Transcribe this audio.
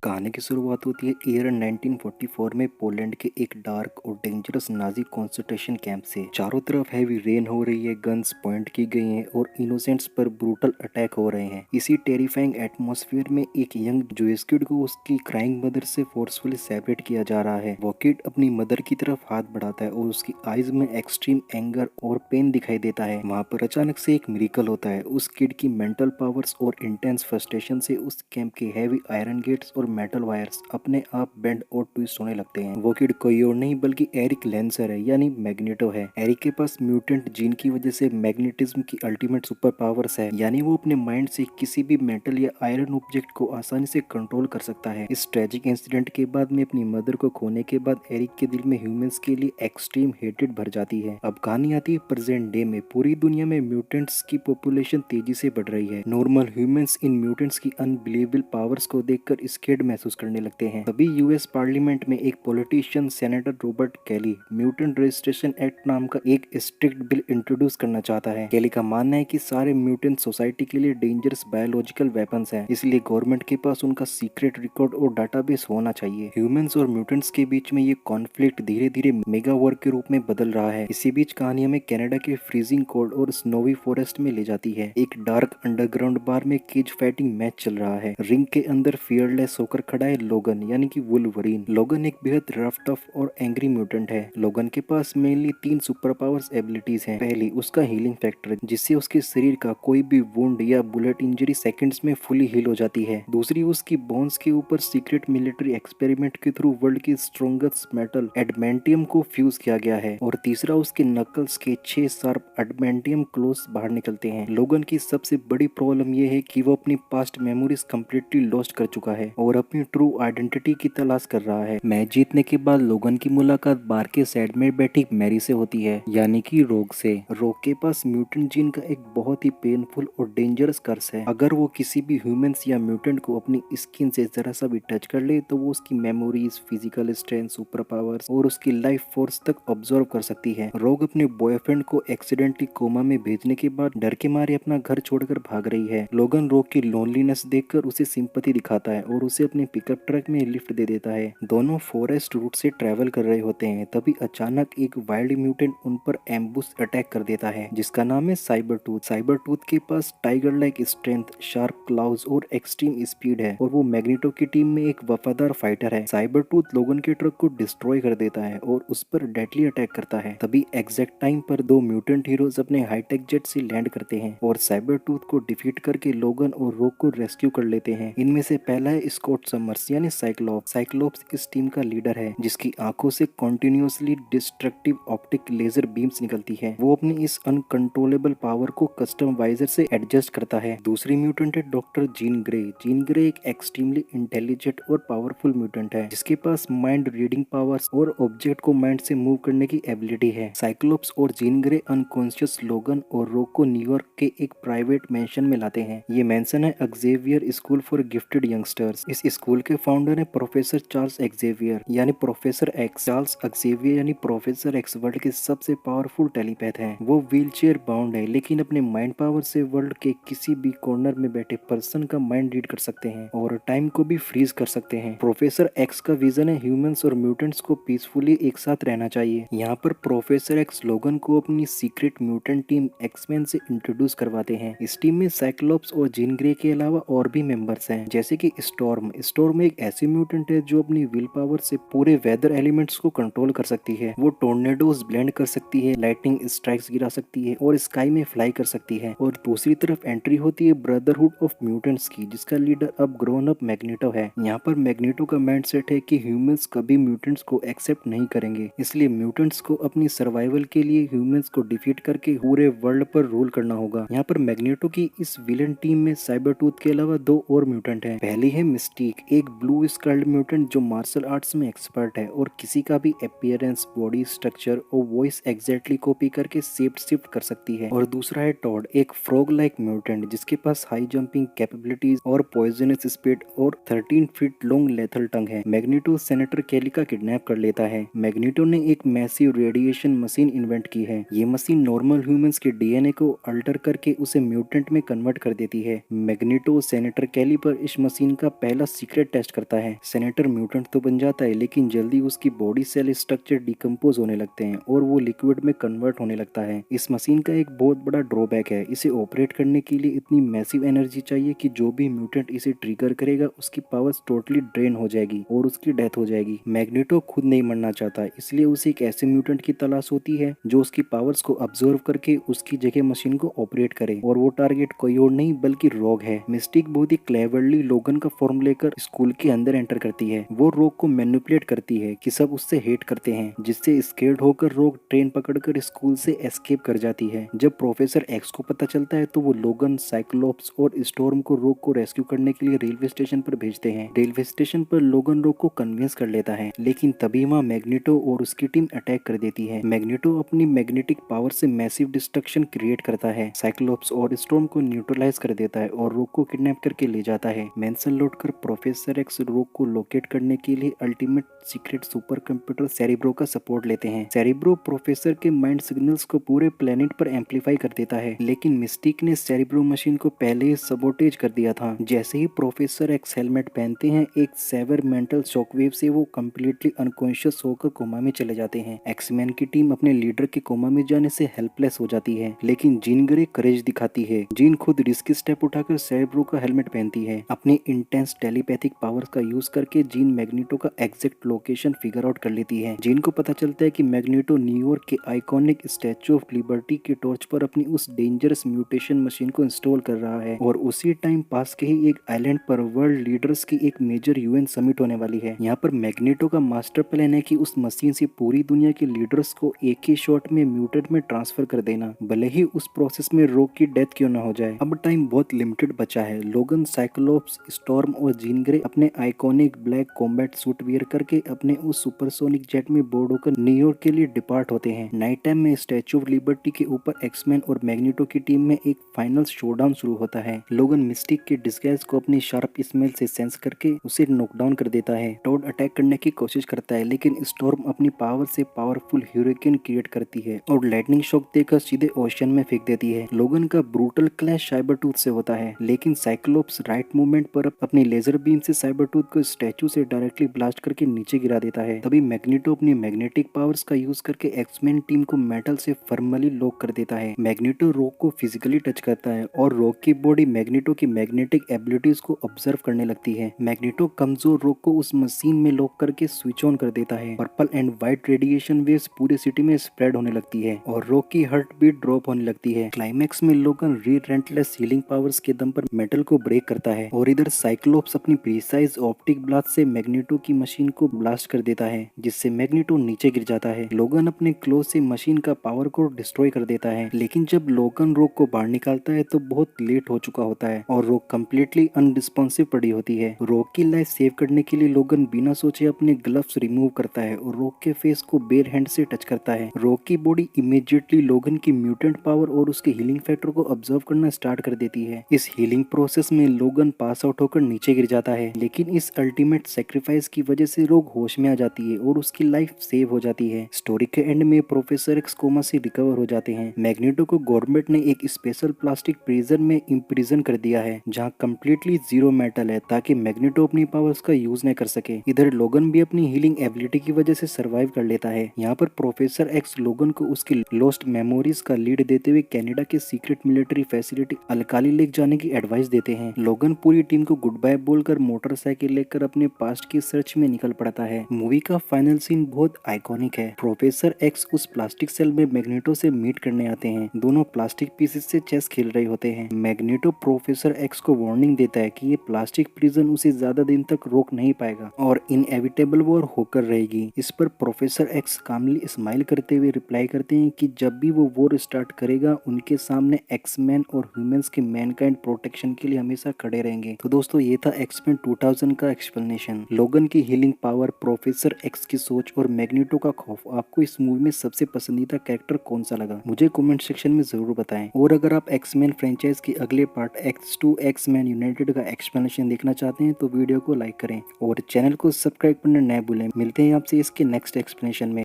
कहानी की शुरुआत होती है ईयर 1944 में पोलैंड के एक डार्क और डेंजरस नाजी कॉन्सेंट्रेशन कैंप से। चारों तरफ हैवी रेन हो रही है, गन्स पॉइंट की गई हैं और इनोसेंट्स पर ब्रूटल अटैक हो रहे हैं। इसी टेरिफाइंग एटमॉस्फेयर में एक यंग जूइश किड को उसकी क्राइंग मदर से फोर्सफुली सेपरेट किया जा रहा है। वो किड अपनी मदर की तरफ हाथ बढ़ाता है और उसकी आईज में एक्सट्रीम एंगर और पेन दिखाई देता है। वहाँ पर अचानक से एक मिरेकल होता है। उस किड की मेंटल पावर्स और इंटेंस फ्रस्ट्रेशन से उस कैंप के हैवी आयरन गेट्स और मेटल वायर्स अपने आप बेंड और ट्विस्ट होने लगते हैं। वो किड कोई और नहीं बल्कि एरिक लेंसर है, यानी मैग्नेटो है। एरिक के पास म्यूटेंट जीन की वजह से मैग्नेटिज्म की अल्टीमेट सुपर पावर्स है, यानी वो अपने माइंड से किसी भी मेटल या आयरन ऑब्जेक्ट को आसानी से कंट्रोल कर सकता है। इस ट्रेजिक इंसिडेंट के बाद में अपनी मदर को खोने के बाद एरिक के दिल में ह्यूमंस के लिए एक्सट्रीम हेटेड भर जाती है। अब कहानी आती है प्रेजेंट डे में। पूरी दुनिया में म्यूटेंट्स की पॉपुलेशन तेजी से बढ़ रही है। नॉर्मल ह्यूमंस इन म्यूटेंट्स की अनबिलीवेबल पावर्स को देखकर स्केर्ड महसूस करने लगते हैं। तभी यूएस पार्लियामेंट में एक पॉलिटिशियन सेनेटर रॉबर्ट कैली म्यूटेंट रजिस्ट्रेशन एक्ट नाम का एक स्ट्रिक्ट बिल इंट्रोड्यूस करना चाहता है। कैली का मानना है कि सारे म्यूटेंट सोसाइटी के लिए डेंजरस बायोलॉजिकल वेपन्स हैं, इसलिए गवर्नमेंट के पास उनका सीक्रेट रिकॉर्ड और डाटाबेस होना चाहिए। ह्यूमंस और म्यूटेंट्स के बीच में ये कॉन्फ्लिक्ट धीरे धीरे मेगा वॉर के रूप में बदल रहा है। इसी बीच कहानी हमें कनाडा के फ्रीजिंग कोल्ड और स्नोवी फॉरेस्ट में ले जाती है। एक डार्क अंडरग्राउंड बार में केज फाइटिंग मैच चल रहा है। रिंग के अंदर फियरलेस होकर खड़ा है लोगन, यानी कि वुल्वरीन। लोगन एक बेहद रफ टफ और एंग्री म्यूटेंट है। लोगन के पास मेनली 3 सुपर पावर्स एबिलिटीज हैं। पहली, उसका हीलिंग फैक्टर, जिससे उसके शरीर का कोई भी वुंड या बुलेट इंजरी सेकंड्स में फुली हील हो जाती है। दूसरी, उसकी बोन्स के ऊपर सीक्रेट मिलिट्री एक्सपेरिमेंट के थ्रू वर्ल्ड की स्ट्रॉन्गेस्ट मेटल एडमेंटियम को फ्यूज किया गया है। और तीसरा, उसके नकल्स के 6 शार्प एडमेंटियम क्लोज बाहर निकलते हैं। लोगन की सबसे बड़ी प्रॉब्लम यह है कि वो अपनी पास्ट मेमोरीज कंप्लीटली लॉस्ट कर चुका है और अपनी ट्रू आइडेंटिटी की तलाश कर रहा है। मैच जीतने के बाद लोगन की मुलाकात बार के साइड में बैठी मैरी से होती है, यानी कि रोग से। रोग के पास म्यूटेंट जीन का एक बहुत ही पेनफुल और डेंजरस कर्स है। अगर वो किसी भी ह्यूमंस या म्यूटेंट को अपनी स्किन से जरा सा भी टच कर ले तो वो उसकी memories, physical strength, super powers और उसकी लाइफ फोर्स तक ऑब्जर्व कर सकती है। रोग अपने बॉयफ्रेंड को एक्सीडेंटली कोमा में भेजने के बाद डर के मारे अपना घर छोड़कर भाग रही है। लोगन रोग की लोनलीनेस देखकर उसे सिंपैथी दिखाता है और उसे अपने पिकअप ट्रक में लिफ्ट दे देता है। दोनों फॉरेस्ट रूट से ट्रैवल कर रहे होते हैं, तभी अचानक एक वाइल्ड म्यूटेंट उन पर एम्बुश अटैक कर देता है, जिसका नाम है साइबर टूथ। साइबर टूथ के पास tiger like strength, sharp claws और एक्सट्रीम स्पीड है और वो मैग्नेटो की टीम में एक वफादार फाइटर है। साइबर टूथ लोगन के ट्रक को डिस्ट्रॉय कर देता है और उस पर डेडली अटैक करता है। तभी एग्जैक्ट टाइम पर 2 म्यूटेंट हीरोज अपने हाईटेक जेट से लैंड करते हैं और साइबर टूथ को डिफीट करके लोगन और रोग को रेस्क्यू कर लेते हैं। इनमें से पहला है स्कॉट समर्स, यानी साइक्लोप्स। साइक्लोप्स इस टीम का लीडर है, जिसकी आंखों से continuously destructive optic laser beams निकलती है। वो अपनी इस अनकंट्रोलेबल पावर को कस्टम वाइजर से एडजस्ट करता है। दूसरी म्यूटेंट है doctor Jean Grey. Jean Grey एक एक्सट्रीमली इंटेलिजेंट और पावरफुल म्यूटेंट है, जिसके पास माइंड रीडिंग पावर्स और ऑब्जेक्ट को माइंड से मूव करने की एबिलिटी है। साइक्लोप्स और जीन ग्रे अनकॉन्शियस लोगन और रोग को न्यूयॉर्क के एक प्राइवेट मेंशन में लाते हैं। ये मेंशन है Xavier school for gifted youngsters. इस स्कूल के फाउंडर है प्रोफेसर चार्ल्स एक्जेवियर, यानी प्रोफेसर एक्स। चार्ल्स एक्जेवियर यानी प्रोफेसर एक्स वर्ल्ड के सबसे पावरफुल टेलीपैथ हैं। वो व्हीलचेयर बाउंड है, लेकिन अपने माइंड पावर से वर्ल्ड के किसी भी कॉर्नर में बैठे पर्सन का माइंड रीड कर सकते हैं और टाइम को भी फ्रीज कर सकते हैं। प्रोफेसर एक्स का विजन है ह्यूमंस और म्यूटेंट्स को पीसफुली एक साथ रहना चाहिए। यहाँ पर प्रोफेसर एक्स लोगन को अपनी सीक्रेट म्यूटेंट टीम एक्समैन से इंट्रोड्यूस करवाते हैं। इस टीम में साइक्लोप्स और जीन ग्रे के अलावा और भी मेंबर्स हैं, जैसे कि स्टॉर्म। स्टॉर्म एक ऐसी म्यूटेंट है जो अपनी विल पावर से पूरे वेदर एलिमेंट्स को कंट्रोल कर सकती है। वो टोर्नेडोज ब्लेंड कर सकती है, लाइटनिंग स्ट्राइक्स गिरा सकती है और स्काई में फ्लाई कर सकती है। और दूसरी तरफ एंट्री होती है ब्रदरहुड ऑफ म्यूटेंट्स की, जिसका लीडर अब ग्रोन अप मैग्नेटो है। यहाँ पर मैग्नेटो का माइंडसेट है कि ह्यूमंस कभी म्यूटेंट्स को एक्सेप्ट नहीं करेंगे, इसलिए म्यूटेंट्स को अपनी सर्वाइवल के लिए ह्यूमंस को डिफीट करके पूरे वर्ल्ड पर रूल करना होगा। यहाँ पर मैग्नेटो की इस विलन टीम में साइबर टूथ के अलावा 2 और म्यूटेंट हैं। पहली है मिस्टीक, एक ब्लू स्कल्ड म्यूटेंट जो मार्शल आर्ट्स में एक्सपर्ट है और किसी का भी अपीयरेंस, बॉडी स्ट्रक्चर और वॉइस एग्जैक्टली कॉपी करके शेप शिफ्ट कर सकती है। और दूसरा है टॉड, एक फ्रॉग लाइक म्यूटेंट जिसके पास हाई जंपिंग कैपेबिलिटीज और पॉइजनस स्पीड और 13 फीट लॉन्ग लेथल टंग है। मैग्नेटो सेनेटर कैली का किडनैप कर लेता है। मैग्नेटो ने एक मैसिव रेडिएशन मशीन इन्वेंट की है। ये मशीन नॉर्मल ह्यूमंस के डीएनए को अल्टर करके उसे म्यूटेंट में कन्वर्ट कर देती है। मैग्नेटो सेनेटर कैली पर इस मशीन का पहला सीक्रेट टेस्ट करता है। सेनेटर म्यूटेंट तो बन जाता है, लेकिन जल्दी उसकी बॉडी सेल स्ट्रक्चर डिकम्पोज होने लगते हैं और वो लिक्विड में कन्वर्ट होने लगता है। इस मशीन का एक बहुत बड़ा ड्रॉबैक है, इसे ऑपरेट करने के लिए इतनी मैसिव एनर्जी चाहिए कि जो भी म्यूटेंट इसे ट्रिगर करेगा उसकी पावर्स टोटली ड्रेन हो जाएगी और उसकी डेथ हो जाएगी। मैग्नेटो खुद नहीं मरना चाहता, इसलिए उसे एक ऐसे म्यूटेंट की तलाश होती है जो उसकी पावर्स को ऑब्जर्व करके उसकी जगह मशीन को ऑपरेट करे, और वो टारगेट कोई और नहीं बल्कि रोग है। मिस्टिक बहुत ही क्लेवरली लोगन का फॉर्म लेकर स्कूल के अंदर एंटर करती है। वो रोग को मैनिपुलेट करती है कि सब उससे हेट करते हैं, जिससे स्केर्ड होकर रोग ट्रेन पकड़कर स्कूल से एस्केप कर जाती है। जब प्रोफेसर एक्स को पता चलता है तो वो लोगन, साइक्लोप्स और स्टॉर्म को रोग को रेस्क्यू करने के लिए रेलवे स्टेशन पर भेजते हैं। रेलवे स्टेशन पर लोगन रोग को कन्विंस कर लेता है, लेकिन तभी वहाँ मैग्नेटो और उसकी टीम अटैक कर देती है। मैग्नेटो अपनी मैग्नेटिक पावर से मैसिव डिस्ट्रक्शन क्रिएट करता है, साइक्लोप्स और स्टॉर्म को न्यूट्रलाइज कर देता है और रोग को किडनैप करके ले जाता है। मैंसन लौटकर प्रोफेसर एक्स रोग को लोकेट करने के लिए ultimate secret super computer cerebro का सपोर्ट लेते हैं। सेरिब्रो प्रोफेसर के माइंड सिग्नल्स को पूरे प्लेनेट पर एम्पलीफाई कर देता है, लेकिन मिस्टिक ने सेरिब्रो मशीन को पहले ही सबोटेज कर दिया था। जैसे ही प्रोफेसर एक्स हेलमेट पहनते हैं, एक सेवर मेंटल शॉकवेव से वो कम्प्लीटली अनकॉन्शियस होकर कोमा में चले जाते हैं। एक्समैन की टीम अपने लीडर के कोमा में जाने से हेल्पलेस हो जाती है, लेकिन जीन ग्रे करेज दिखाती है। जीन खुद रिस्की स्टेप उठाकर सेरिब्रो का हेलमेट पहनती है। अपनी इंटेंस टेलीपैथिक पावर्स का यूज करके जीन मैग्नेटो का एग्जैक्ट लोकेशन फिगर आउट कर लेती है। जीन को पता चलता है कि मैग्नेटो न्यूयॉर्क के आइकॉनिक स्टैचू ऑफ लिबर्टी के टॉर्च पर अपनी उस डेंजरस म्यूटेशन मशीन को इंस्टॉल कर रहा है, और उसी टाइम पास के ही एक आइलैंड पर वर्ल्ड लीडर्स की एक मेजर यूएन समिट होने वाली है। यहाँ पर मैग्नेटो का मास्टर प्लान है कि उस मशीन से पूरी दुनिया के लीडर्स को एक ही शॉट में म्यूटेंट में ट्रांसफर कर देना, भले ही उस प्रोसेस में रोग की डेथ क्यों ना हो जाए। अब टाइम बहुत लिमिटेड बचा है। लोगन, साइक्लोप्स, स्टॉर्म और जीन ग्रे अपने iconic black combat suit wear करके अपने उस सुपरसोनिक जेट में बोर्ड होकर न्यूयॉर्क के लिए डिपार्ट होते हैं। नाइट टाइम में स्टैचू ऑफ लिबर्टी के ऊपर एक्समैन और मैग्नेटो की टीम में एक फाइनल शोडाउन शुरू होता है। लोगन मिस्टिक के डिस्गाइज को अपनी शार्प स्मेल से सेंस करके उसे नॉकडाउन कर देता है। टॉड अटैक करने की कोशिश करता है, लेकिन स्टॉर्म अपनी पावर से पावरफुल ह्यूरिकेन क्रिएट करती है और लाइटनिंग शॉक देकर सीधे ओशन में फेंक देती है। लोगन का ब्रूटल क्लैश साइबरटूथ से होता है, लेकिन साइक्लोप्स राइट मूवमेंट पर अपनी लेजर बीम से साइबरटूथ को स्टैचू से डायरेक्टली ब्लास्ट करके नीचे गिरा देता है। तभी मैग्नेटो अपनी मैग्नेटिक पावर्स का यूज करके एक्समैन टीम को मेटल से फर्मली लॉक कर देता है। मैग्नेटो रॉक को फिजिकली टच करता है और रॉक की बॉडी मैग्नेटो की मैग्नेटिक एबिलिटीज को ऑब्जर्व करने लगती है। मैग्नेटो कमजोर रॉक को उस मशीन में लॉक करके स्विच ऑन कर देता है। Purple and white radiation waves पूरे सिटी में स्प्रेड होने लगती है और रॉक की हार्ट बीट ड्रॉप होने लगती है। क्लाइमैक्स में लोगन रिलेंटलेस हीलिंग पावर्स के दम पर मेटल को ब्रेक करता है, और इधर साइक्लोप्स अपनी प्रीसाइज ऑप्टिक ब्लास्ट से मैग्नेटो की मशीन को ब्लास्ट कर देता है, जिससे मैग्नेटो नीचे गिर जाता है। लोगन अपने क्लो से मशीन का पावर को डिस्ट्रॉय कर देता है, लेकिन जब लोगन रॉक को बाहर निकालता है तो बहुत लेट हो चुका होता है और रॉक कम्प्लीटली अनरिस्पॉन्सिव पड़ी होती है। रॉक की लाइफ सेव करने के लिए लोगन बिना सोचे अपने ग्लव्स रिमूव करता है और रॉक के फेस को बेयर हैंड से टच करता है। रॉक की बॉडी इमीडिएटली लोगन की म्यूटेंट पावर और उसके हीलिंग फैक्टर को ऑब्जर्व करना स्टार्ट कर देती है। इस हीलिंग प्रोसेस में लोगन पास आउट होकर नीचे गिर जाता है, लेकिन इस अल्टीमेट सेक्रीफाइस की वजह से रॉक होश में आ जाती है और उसकी लाइफ सेव हो जाती है। स्टोरी के एंड में प्रोफेसर एक्स कोमा से रिकवर हो जाते हैं। मैग्नेटो को गवर्नमेंट ने एक स्पेशल प्लास्टिक प्रिजन में इम्प्रिजन कर दिया है, जहां कम्प्लीटली जीरो मेटल है, ताकि मैग्नेटो अपनी पावर्स का यूज न कर सके। इधर लोगन भी अपनी हीलिंग एबिलिटी की वजह से सरवाइव कर लेता है। यहाँ पर प्रोफेसर एक्स लोगन को उसकी लॉस्ट मेमोरीज का लीड देते हुए कनाडा के secret military facility alkali lake जाने की एडवाइस देते हैं। लोगन पूरी टीम को गुड बाय बोलकर मोटरसाइकिल लेकर अपने पास्ट की सर्च में निकल पड़ता है। मूवी का फाइनल सीन बहुत आइकॉनिक है। प्रोफेसर एक्स उस प्लास्टिक सेल में मैग्नेटो से मीट करने आते हैं। दोनों प्लास्टिक पीसेस से चेस खेल रहे होते हैं। मैग्नेटो प्रोफेसर एक्स को वार्निंग देता है कि ये प्लास्टिक प्रिजन उसे ज्यादा दिन तक रोक नहीं पाएगा और इनएविटेबल वॉर होकर रहेगी। इस पर प्रोफेसर एक्स कामली स्माइल करते हुए रिप्लाई करते हैं कि जब भी वो वॉर स्टार्ट करेगा उनके सामने एक्समैन और ह्यूमंस के मैनकाइंड प्रोटेक्शन के लिए हमेशा खड़े रहेंगे। तो दोस्तों ये था एक्समैन 2000 का एक्सप्लेनेशन। लोगन की हीलिंग पावर, प्रोफेसर एक्स की सोच और मैग्नेटो का खौफ। आपको इस मूवी में सबसे पसंदीदा कैरेक्टर कौन सा लगा मुझे कमेंट सेक्शन में जरूर बताएं। और अगर आप एक्समैन फ्रेंचाइज के अगले पार्ट X2 एक्समैन यूनाइटेड का एक्सप्लेनेशन देखना चाहते हैं तो वीडियो को लाइक करें और चैनल को सब्सक्राइब करना न भूलें। मिलते हैं आपसे इसके नेक्स्ट एक्सप्लेनेशन में।